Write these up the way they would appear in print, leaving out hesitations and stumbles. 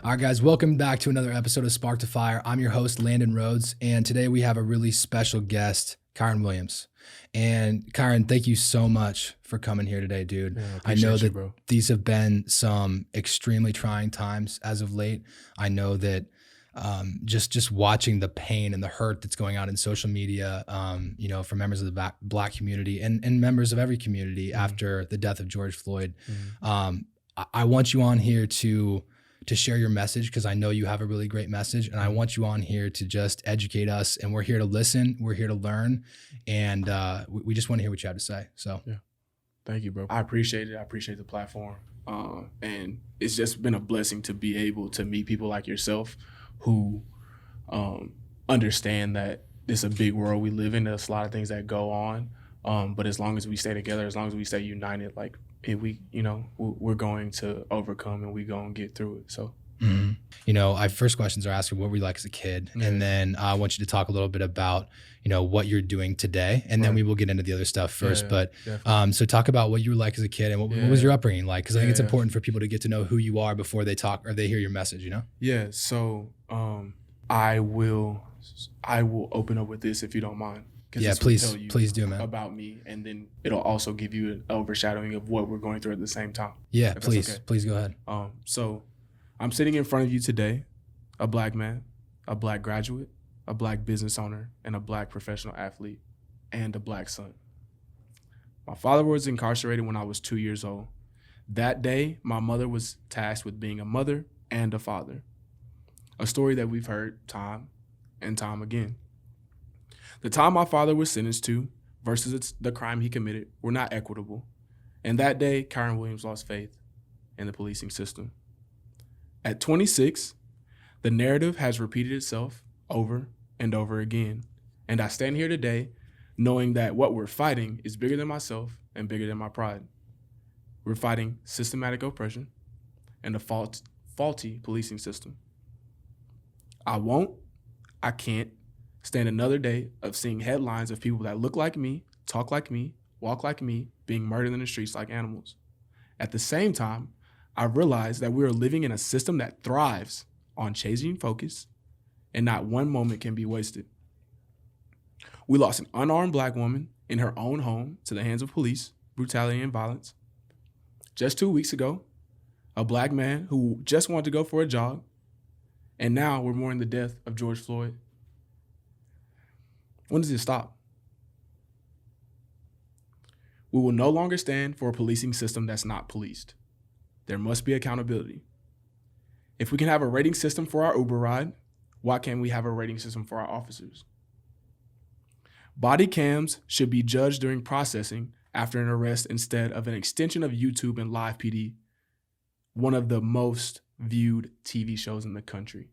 All right, guys, welcome back to another episode of Spark to Fire. I'm your host, Landon Rhodes, and today we have a really special guest, Kieron Williams. And Kieron, thank you so much for coming here today, dude. Yeah, I know that bro. these have been some extremely trying times as of late. I know that just watching the pain and the hurt that's going on in social media, for members of the Black community and members of every community after the death of George Floyd. I want you on here to share your message, because I know you have a really great message, and I want you on here to just educate us. And we're here to listen, we're here to learn, and we just want to hear what you have to say. So yeah, thank you, bro. I appreciate it. I appreciate the platform, and it's just been a blessing to be able to meet people like yourself who understand that it's a big world we live in. There's a lot of things that go on, but as long as we stay together, as long as we stay united, like, if we're going to overcome, and we're going to get through it. So, our first questions are asking what were you like as a kid? Yeah. And then I want you to talk a little bit about, what you're doing today. And then we will get into the other stuff first. But so talk about what you were like as a kid, and what was your upbringing like? Because I think it's important for people to get to know who you are before they talk or they hear your message, Yeah. So I will open up with this, if you don't mind. Yeah, please do, man. About me, and then it'll also give you an overshadowing of what we're going through at the same time. Yeah, please go ahead. So I'm sitting in front of you today, a Black man, a Black graduate, a Black business owner, and a Black professional athlete, and a Black son. My father was incarcerated when I was 2 years old. That day, my mother was tasked with being a mother and a father, a story that we've heard time and time again. The time my father was sentenced to versus the crime he committed were not equitable. And that day, Kieron Williams lost faith in the policing system. At 26, the narrative has repeated itself over and over again. And I stand here today knowing that what we're fighting is bigger than myself and bigger than my pride. We're fighting systematic oppression and a faulty policing system. I can't stand another day of seeing headlines of people that look like me, talk like me, walk like me, being murdered in the streets like animals. At the same time, I realize that we are living in a system that thrives on changing focus, and not one moment can be wasted. We lost an unarmed Black woman in her own home to the hands of police, brutality, and violence. Just 2 weeks ago, a Black man who just wanted to go for a jog, and now we're mourning the death of George Floyd. When does it stop? We will no longer stand for a policing system that's not policed. There must be accountability. If we can have a rating system for our Uber ride, why can't we have a rating system for our officers? Body cams should be judged during processing after an arrest instead of an extension of YouTube and Live PD, one of the most viewed TV shows in the country.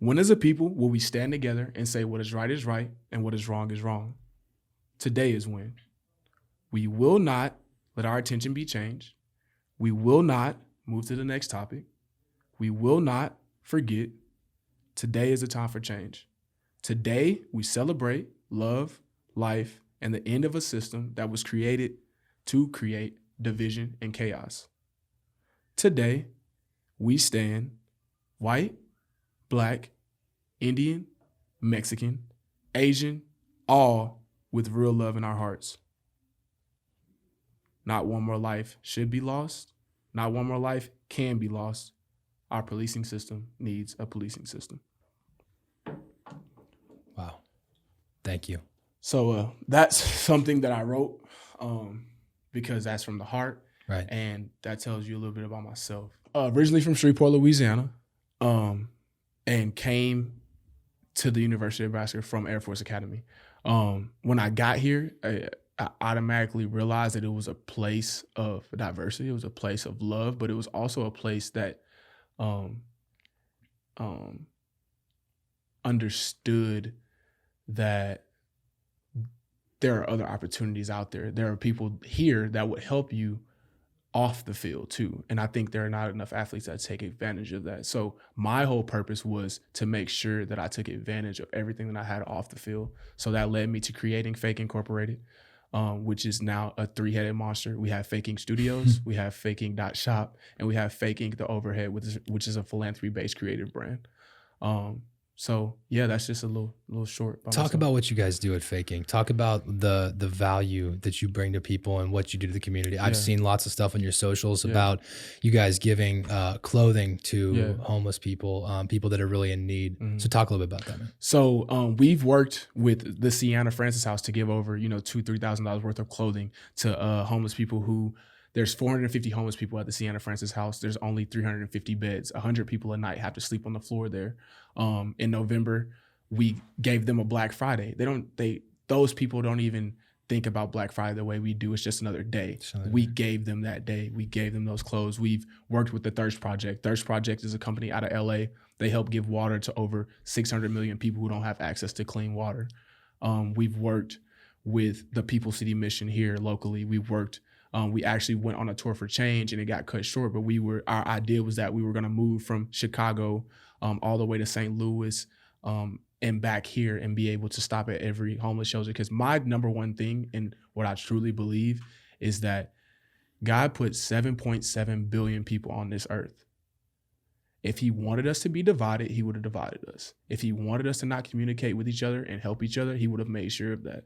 When as a people will we stand together and say what is right and what is wrong is wrong? Today is when. We will not let our attention be changed. We will not move to the next topic. We will not forget. Today is the time for change. Today we celebrate love, life, and the end of a system that was created to create division and chaos. Today we stand white, Black, Indian, Mexican, Asian, all with real love in our hearts. Not one more life should be lost. Not one more life can be lost. Our policing system needs a policing system. Wow. Thank you. So that's something that I wrote because that's from the heart. Right. And that tells you a little bit about myself. Originally from Shreveport, Louisiana. And came to the University of Nebraska from Air Force Academy. When I got here, I automatically realized that it was a place of diversity. It was a place of love, but it was also a place that understood that there are other opportunities out there. There are people here that would help you off the field too. And I think there are not enough athletes that take advantage of that. So my whole purpose was to make sure that I took advantage of everything that I had off the field. So that led me to creating Fake Incorporated, which is now a 3-headed monster. We have Faking Studios, we have Faking.shop, and we have Faking the Overhead, which is a philanthropy-based creative brand. So yeah, that's just a little short. Talk about what you guys do at Faking. Talk about the value that you bring to people and what you do to the community. I've seen lots of stuff on your socials about you guys giving clothing to homeless people, people that are really in need. So talk a little bit about that, man. So we've worked with the Sienna Francis House to give over, $2,000-$3,000 worth of clothing to homeless people who. There's 450 homeless people at the Sienna Francis House. There's only 350 beds. 100 people a night have to sleep on the floor there. In November, we gave them a Black Friday. Those people don't even think about Black Friday the way we do. It's just another day. We gave them that day. We gave them those clothes. We've worked with the Thirst Project. Thirst Project is a company out of LA. They help give water to over 600 million people who don't have access to clean water. We've worked with the People City Mission here locally. We actually went on a tour for change and it got cut short, but our idea was that we were going to move from Chicago all the way to St. Louis and back here and be able to stop at every homeless shelter. Because my number one thing and what I truly believe is that God put 7.7 billion people on this earth. If he wanted us to be divided, he would have divided us. If he wanted us to not communicate with each other and help each other, he would have made sure of that.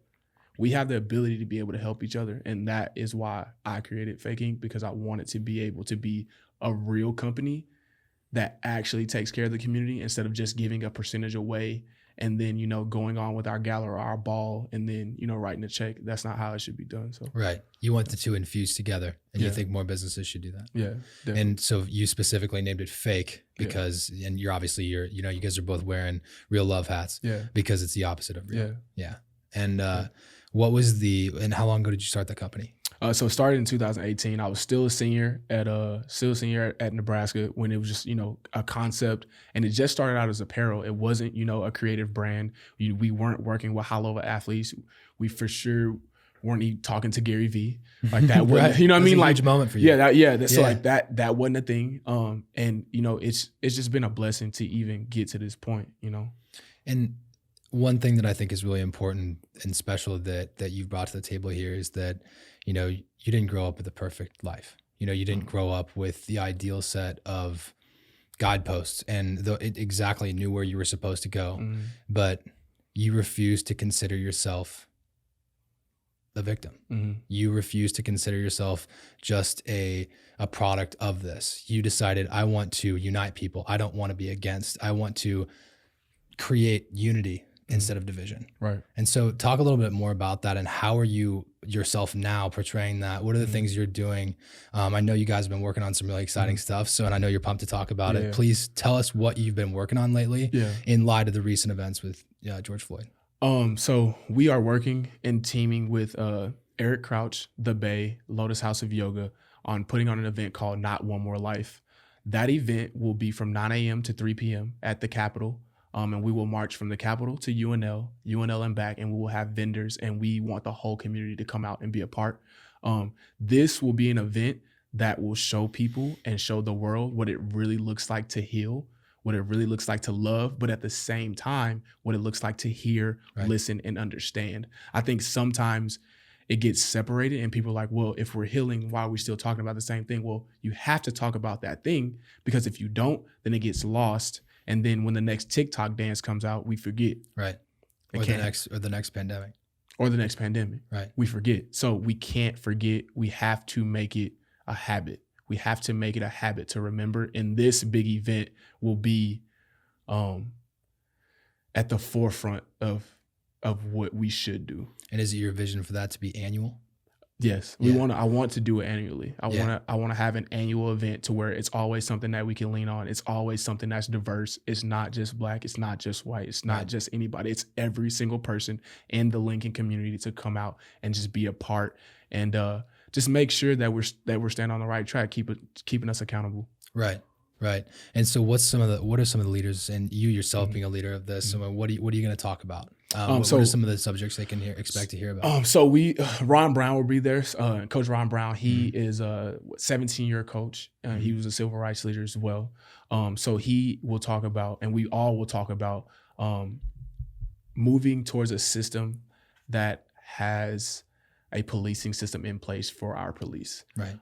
We have the ability to be able to help each other. And that is why I created Faking, because I wanted to be able to be a real company that actually takes care of the community instead of just giving a percentage away and then, going on with our gala or our ball and then, writing a check. That's not how it should be done. So right. You want the two infused together and you think more businesses should do that. Yeah. Definitely. And so you specifically named it Fake because, and you guys are both wearing real love hats because it's the opposite of real. Yeah. And, and how long ago did you start that company? So it started in 2018. I was still a senior at Nebraska when it was just, a concept, and it just started out as apparel. It wasn't, a creative brand. We weren't working with high-level athletes. We for sure weren't even talking to Gary Vee like that. Right. You know what I mean? Like a huge moment for you. So like that wasn't a thing. And it's just been a blessing to even get to this point, And one thing that I think is really important and special that you've brought to the table here is that, you didn't grow up with a perfect life. You didn't grow up with the ideal set of guideposts and exactly knew where you were supposed to go, but you refused to consider yourself a victim. You refused to consider yourself just a product of this. You decided, I want to unite people. I don't want to be against. I want to create unity instead of division. Right. And so talk a little bit more about that and how are you yourself now portraying that? What are the things you're doing? I know you guys have been working on some really exciting stuff. And I know you're pumped to talk about it. Please tell us what you've been working on lately in light of the recent events with George Floyd. So we are working and teaming with Eric Crouch, The Bay, Lotus House of Yoga on putting on an event called Not One More Life. That event will be from 9 a.m. to 3 p.m. at the Capitol. And we will march from the Capitol to UNL and back, and we will have vendors, and we want the whole community to come out and be a part. This will be an event that will show people and show the world what it really looks like to heal, what it really looks like to love, but at the same time, what it looks like to hear, listen, and understand. I think sometimes it gets separated and people are like, well, if we're healing, why are we still talking about the same thing? Well, you have to talk about that thing, because if you don't, then it gets lost. And then when the next TikTok dance comes out, we forget. Right. Or the next pandemic. Or the next pandemic. Right. We forget. So we can't forget. We have to make it a habit. We have to make it a habit to remember. And this big event will be at the forefront of what we should do. And is it your vision for that to be annual? Yes, I want to do it annually. I want to have an annual event to where it's always something that we can lean on. It's always something that's diverse. It's not just Black. It's not just white. It's not just anybody. It's every single person in the Lincoln community to come out and just be a part and just make sure that we're staying on the right track, keeping us accountable. Right. And so what are some of the leaders, and you yourself being a leader of this? What are you going to talk about? What are some of the subjects they can expect to hear about? So Ron Brown will be there. Coach Ron Brown, he is a 17-year coach. He was a civil rights leader as well. So he will talk about, and we all will talk about, moving towards a system that has a policing system in place for our police. Right.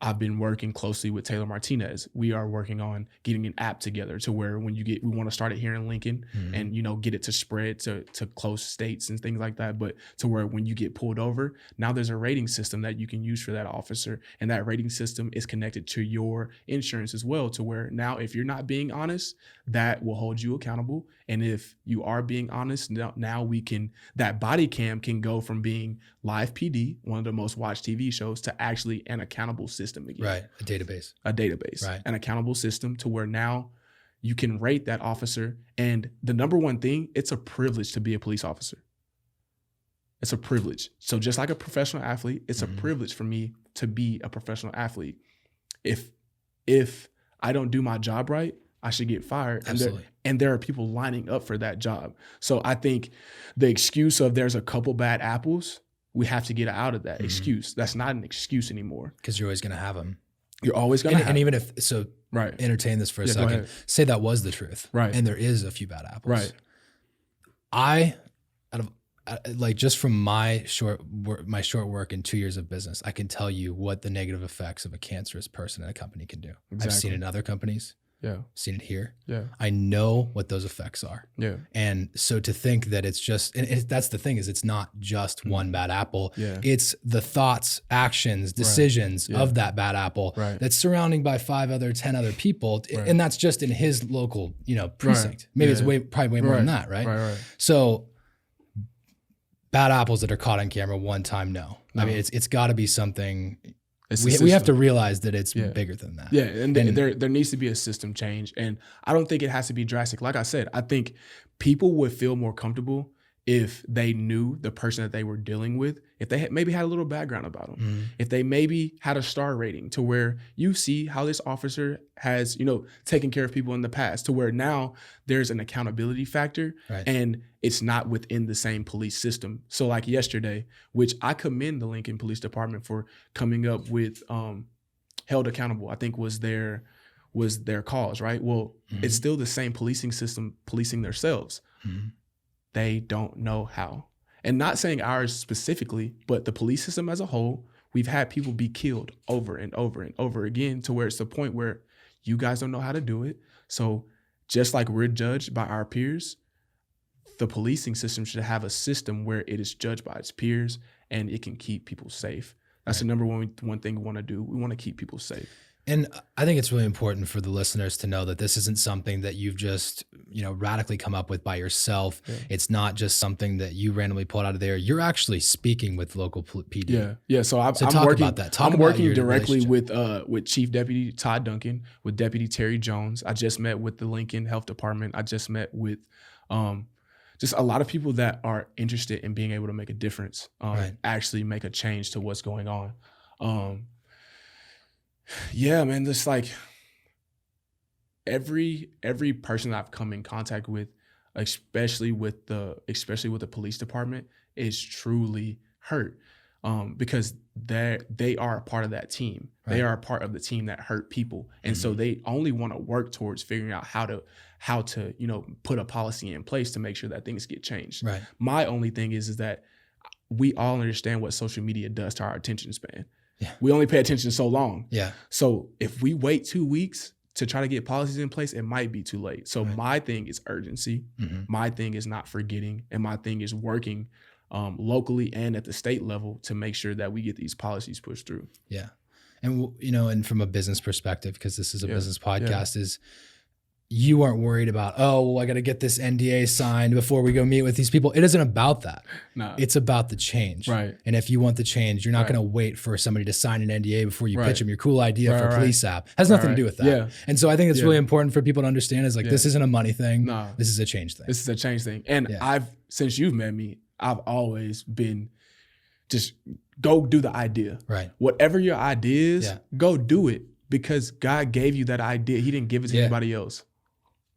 I've been working closely with Taylor Martinez. We are working on getting an app together to where when we want to start it here in Lincoln and, get it to spread to close states and things like that. But to where when you get pulled over, now there's a rating system that you can use for that officer. And that rating system is connected to your insurance as well, to where now if you're not being honest, that will hold you accountable. And if you are being honest, now that body cam can go from being live PD, one of the most watched TV shows, to actually an accountable system again. Right. A database. Right. An accountable system to where now you can rate that officer. And the number one thing, it's a privilege to be a police officer. It's a privilege. So just like a professional athlete, it's a privilege for me to be a professional athlete. If I don't do my job right, I should get fired. Absolutely. And there are people lining up for that job. So I think the excuse of there's a couple bad apples, we have to get out of that excuse. That's not an excuse anymore. Because you're always going to have them. You're always going to have them. And even if, right. Entertain this for a second. Say that was the truth. Right. And there is a few bad apples. Right. Just from my short work in 2 years of business, I can tell you what the negative effects of a cancerous person in a company can do. Exactly. I've seen it in other companies. Yeah. Seen it here. Yeah. I know what those effects are. Yeah. And so to think that it's just, that's the thing is it's not just one bad apple. Yeah. It's the thoughts, actions, decisions of that bad apple that's surrounding by 10 other people. Right. And that's just in his local, precinct. Right. Maybe it's probably way more than that. Right. So bad apples that are caught on camera one time. No. I mean, it's gotta be something. We have to realize that it's bigger than that. Yeah, and there needs to be a system change. And I don't think it has to be drastic. Like I said, I think people would feel more comfortable if they knew the person that they were dealing with, if they maybe had a little background about them, if they maybe had a star rating to where you see how this officer has, taken care of people in the past, to where now there's an accountability factor and it's not within the same police system. So like yesterday, which I commend the Lincoln Police Department for coming up with held accountable, I think was their cause, right? Well, it's still the same policing system policing themselves. They don't know how. And not saying ours specifically, but the police system as a whole, we've had people be killed over and over and over again to where it's the point where you guys don't know how to do it. So just like we're judged by our peers, the policing system should have a system where it is judged by its peers and it can keep people safe. That's the number one thing we want to do. We want to keep people safe. And I think it's really important for the listeners to know that this isn't something that you've just, radically come up with by yourself. Yeah. It's not just something that you randomly pulled out of there. You're actually speaking with local PD. Yeah. So I'm talk working about that. I'm working directly with Chief Deputy Todd Duncan, with Deputy Terry Jones. I just met with the Lincoln Health Department. I just met with just a lot of people that are interested in being able to make a difference, actually make a change to what's going on. Yeah, man, just like every person that I've come in contact with, especially with the police department, is truly hurt because they are a part of that team. Right. They are a part of the team that hurt people, and so they only want to work towards figuring out how to put a policy in place to make sure that things get changed. Right. My only thing is that we all understand what social media does to our attention span. Yeah. We only pay attention so long. Yeah. So if we wait 2 weeks to try to get policies in place, it might be too late. So my thing is urgency. My thing is not forgetting. And my thing is working locally and at the state level to make sure that we get these policies pushed through. Yeah. And, and from a business perspective, because this is a business podcast, is you aren't worried about, I got to get this NDA signed before we go meet with these people. It isn't about that. No. It's about the change. Right. And if you want the change, you're not going to wait for somebody to sign an NDA before you pitch them your cool idea for a police app. It has nothing to do with that. Yeah. And so I think it's really important for people to understand is this isn't a money thing. No. This is a change thing. This is a change thing. And since you've met me, I've always been just go do the idea. Right. Whatever your idea is, go do it because God gave you that idea. He didn't give it to anybody else.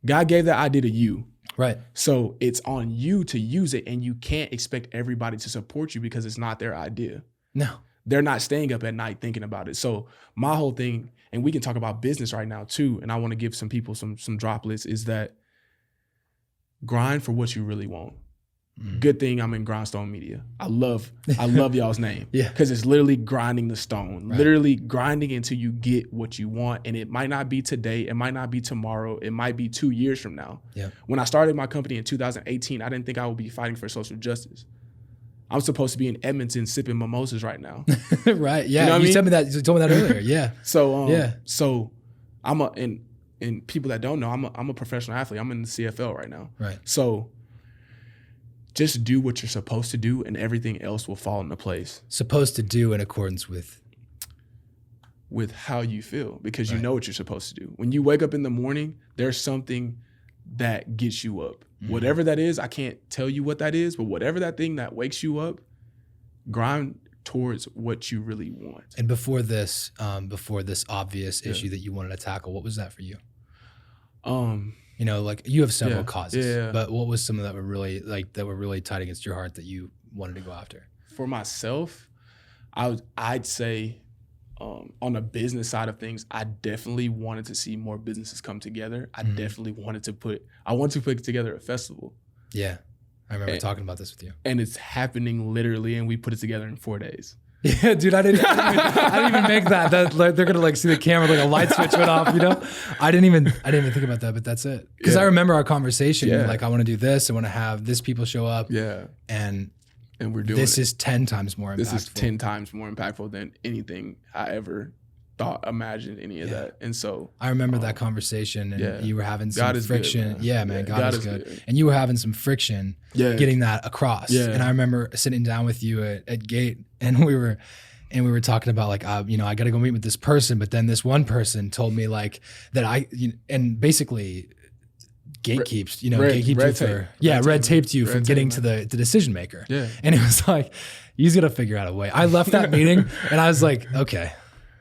God gave that idea to you. Right. So it's on you to use it, and you can't expect everybody to support you because it's not their idea. No. They're not staying up at night thinking about it. So my whole thing, and we can talk about business right now too, and I want to give some people some droplets, is that grind for what you really want. Good thing I'm in Grindstone Media. I love y'all's name. Yeah. Because it's literally grinding the stone, Right. literally grinding until you get what you want. And it might not be today. It might not be tomorrow. It might be 2 years from now. Yeah. When I started my company in 2018, I didn't think I would be fighting for social justice. I'm supposed to be in Edmonton sipping mimosas right now. Right. Yeah. You know what I mean? told me that earlier. Yeah. So I'm and people that don't know, I'm a professional athlete. I'm in the CFL right now. Right. So just do what you're supposed to do and everything else will fall into place. Supposed to do in accordance with how you feel, because you know what you're supposed to do. When you wake up in the morning, there's something that gets you up. Whatever that is, I can't tell you what that is, but whatever that thing that wakes you up, grind towards what you really want. And before this obvious issue that you wanted to tackle, what was that for you? Like you have several causes, but what was some of that were really tight against your heart that you wanted to go after? For myself, I'd say on the business side of things, I definitely wanted to see more businesses come together. I definitely wanted to put together a festival. Yeah. I remember talking about this with you. And it's happening literally, and we put it together in 4 days. Yeah, dude, I didn't even make that. Like, they're gonna see the camera, like a light switch went off. I didn't even think about that, but that's it. Because I remember our conversation. You're like, I want to do this. I want to have this people show up. Yeah, and we're doing this is 10 times more impactful. This is 10 times more impactful than anything I ever imagined any of that. And so I remember that conversation, and you were having some friction. Good, yeah, man, God is good. And you were having some friction getting that across. Yeah. And I remember sitting down with you at Gate, and we were talking about like, I got to go meet with this person, but then this one person told me like that and basically gatekeeps, red taped you from getting to the decision maker. Yeah. And it was like, he's gonna figure out a way. I left that meeting and I was like, okay,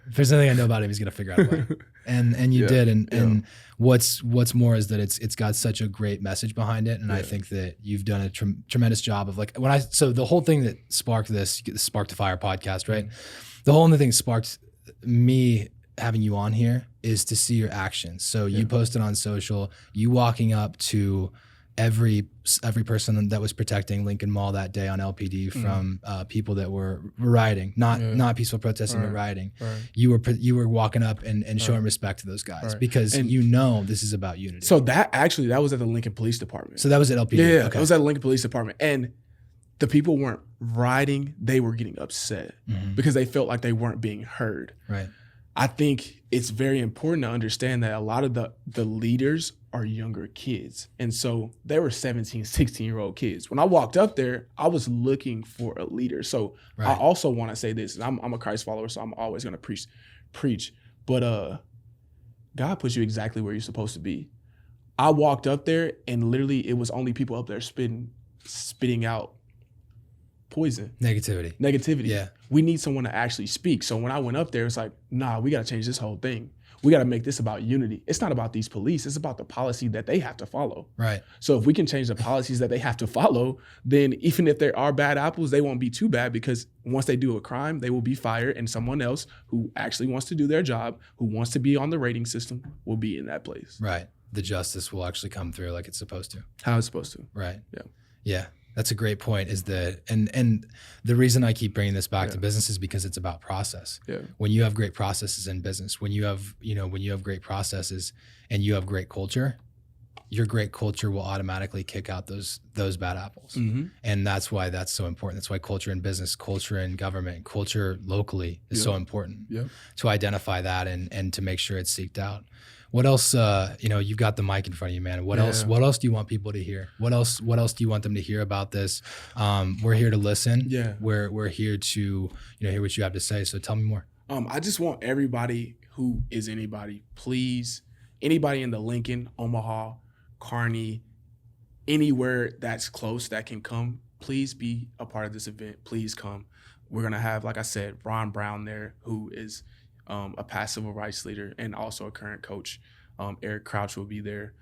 if there's anything I know about him, he's gonna figure out a way. And you did. And what's more is that it's got such a great message behind it. And I think that you've done a tremendous job of like so the whole thing that sparked the Fire podcast, right? The whole other thing sparked me having you on here is to see your actions. So you posted on social, you walking up to every person that was protecting Lincoln Mall that day on LPD from people that were rioting, not peaceful protesting, but rioting. Right. You were walking up and showing respect to those guys because this is about unity. So that was at the Lincoln Police Department. So that was at LPD. Yeah, okay. It was at the Lincoln Police Department, and the people weren't rioting; they were getting upset because they felt like they weren't being heard. Right. I think it's very important to understand that a lot of the leaders are younger kids. And so they were 17, 16-year-old kids. When I walked up there, I was looking for a leader. So I also want to say this. I'm a Christ follower, so I'm always going to preach. But God puts you exactly where you're supposed to be. I walked up there, and literally it was only people up there spitting out poison. Negativity. Yeah. We need someone to actually speak. So when I went up there, it's like, nah, we got to change this whole thing. We got to make this about unity. It's not about these police. It's about the policy that they have to follow. Right. So if we can change the policies that they have to follow, then even if there are bad apples, they won't be too bad, because once they do a crime, they will be fired, and someone else who actually wants to do their job, who wants to be on the rating system, will be in that place. Right. The justice will actually come through like it's supposed to. How it's supposed to. Right. Yeah. Yeah. That's a great point. Is that and the reason I keep bringing this back to business is because it's about process. Yeah. When you have great processes in business, when you have great processes and you have great culture, your great culture will automatically kick out those bad apples. Mm-hmm. And that's why that's so important. That's why culture in business, culture in government, culture locally is so important. Yeah. To identify that and to make sure it's seeked out. What else? You've got the mic in front of you, man. What else? What else do you want people to hear? What else do you want them to hear about this? We're here to listen. Yeah. We're here to hear what you have to say. So tell me more. I just want everybody who is anybody, please, anybody in the Lincoln, Omaha, Kearney, anywhere that's close that can come, please be a part of this event. Please come. We're gonna have, like I said, Ron Brown there, who is a past civil rights leader and also a current coach. Eric Crouch will be there.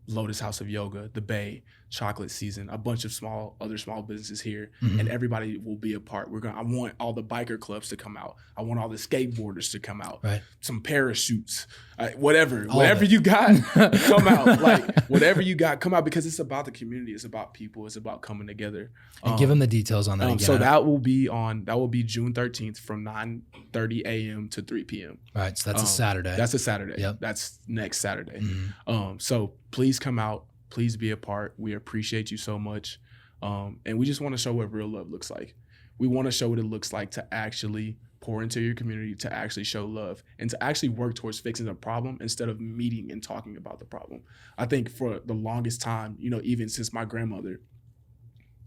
Lotus House of Yoga, the Bay, Chocolate Season, a bunch of other small businesses here, Mhm. and everybody will be a part. I want all the biker clubs to come out. I want all the skateboarders to come out. Right. Some parachutes, whatever All of it. you got, come out. Like whatever you got, come out, because it's about the community. It's about people. It's about coming together. And give them the details on that again. So that will be June 13th from 9:30 a.m. to 3 p.m. Right. So that's a Saturday. That's a Saturday. Yep. That's next Saturday. Mhm. So please come out. Please be a part. We appreciate you so much. And we just want to show what real love looks like. We want to show what it looks like to actually pour into your community, to actually show love, and to actually work towards fixing the problem instead of meeting and talking about the problem. I think for the longest time, even since my grandmother,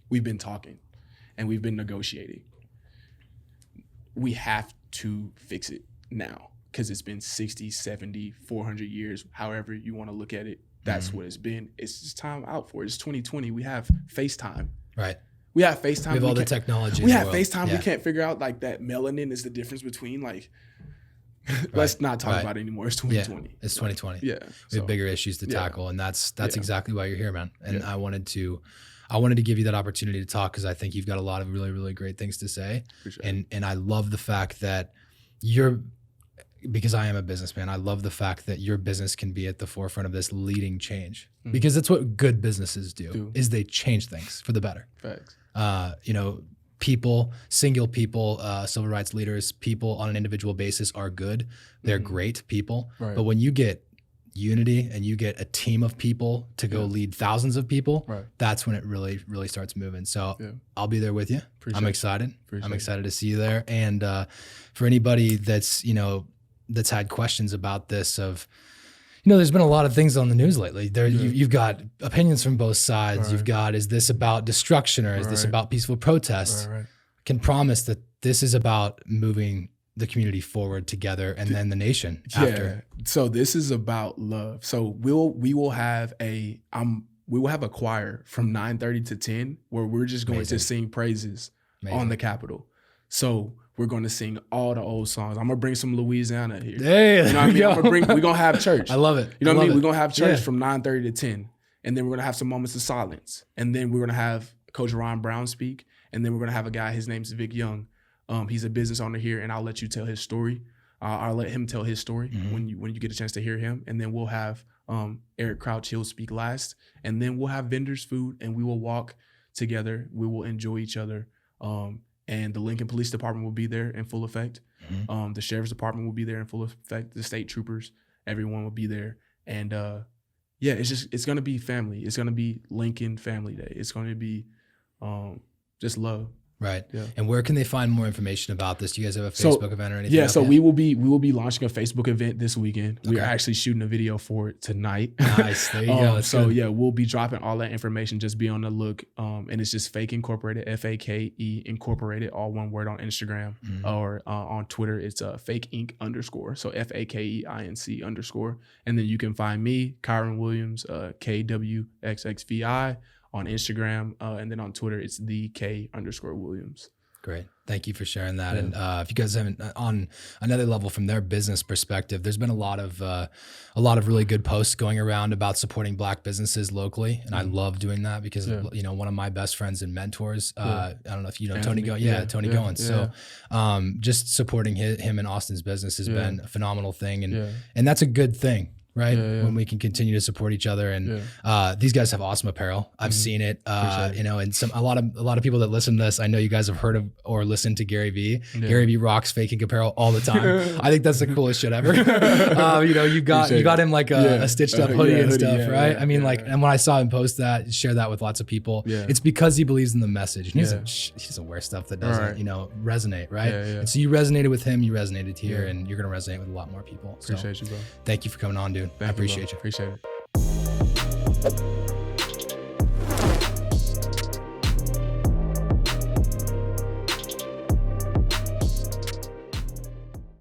we've been talking and we've been negotiating. We have to fix it now, because it's been 60, 70, 400 years, however you want to look at it. That's what it's been. It's just time out for it. It's 2020. We have FaceTime. Right. We have FaceTime. We have all the technology. We in the have world. FaceTime. Yeah. We can't figure out like that melanin is the difference between let's not talk about it anymore. It's 2020. Yeah, it's 2020. Yeah. We have bigger issues to tackle, and that's exactly why you're here, man. And Yeah. I wanted to give you that opportunity to talk, because I think you've got a lot of really, really great things to say. And I love the fact that because I am a businessman, I love the fact that your business can be at the forefront of this leading change, because that's what good businesses do, is they change things for the better. Facts. People, single people, civil rights leaders, people on an individual basis are good. They're great people. Right. But when you get unity and you get a team of people to go lead thousands of people, that's when it really, really starts moving. So I'll be there with you. I'm excited. I'm excited to see you there. And for anybody that's had questions about this, there's been a lot of things on the news lately. You've got opinions from both sides. Right. You've got, is this about destruction, or is this about peaceful protests? Right. Can promise that this is about moving the community forward together, and then the nation after. So this is about love. So we will have a choir from 9:30 to 10 where we're just going to sing praises on the Capitol. So we're going to sing all the old songs. I'm gonna bring some Louisiana here. Hey, you know what I mean? We're gonna have church. I love it. You know what I mean? We're gonna have church from 9:30 to 10, and then we're gonna have some moments of silence, and then we're gonna have Coach Ron Brown speak, and then we're gonna have a guy. His name's Vic Young. He's a business owner here, and I'll let you tell his story. I'll let him tell his story when you get a chance to hear him, and then we'll have Eric Crouch. He'll speak last, and then we'll have vendors, food, and we will walk together. We will enjoy each other. And the Lincoln Police Department will be there in full effect. The Sheriff's Department will be there in full effect. The state troopers, everyone will be there. And it's gonna be family. It's gonna be Lincoln Family Day. It's gonna be just love. Right. Yeah. And where can they find more information about this? Do you guys have a Facebook event or anything? Yeah, so we will be launching a Facebook event this weekend. Okay. We are actually shooting a video for it tonight. Nice. There you go. So we'll be dropping all that information. Just be on the look. And it's just Fake Incorporated, FAKE Incorporated, all one word on Instagram, or on Twitter. It's Fake Inc _. So FAKEINC _. And then you can find me, Kieron Williams, KWXXVI. On Instagram, and then on Twitter, it's the K_Williams. Great. Thank you for sharing that. Yeah. And if you guys haven't, on another level from their business perspective, there's been a lot of really good posts going around about supporting Black businesses locally. And I love doing that because, one of my best friends and mentors, I don't know if you know Tony Goins. Tony Goins. So just supporting him and Austin's business has been a phenomenal thing. And that's a good thing. Right. When we can continue to support each other. And these guys have awesome apparel. I've seen it, and a lot of people that listen to this, I know you guys have heard of or listened to Gary Vee. Gary Vee rocks Fake Inc apparel all the time. I think that's the coolest shit ever. You got him like a stitched up hoodie and stuff, right? I mean, and when I saw him post that, share that with lots of people, it's because he believes in the message. And he doesn't wear stuff that doesn't, resonate, right? And so you resonated with him, you resonated here, and you're gonna resonate with a lot more people. So appreciate you, bro. Thank you for coming on, dude. I appreciate you. Appreciate it.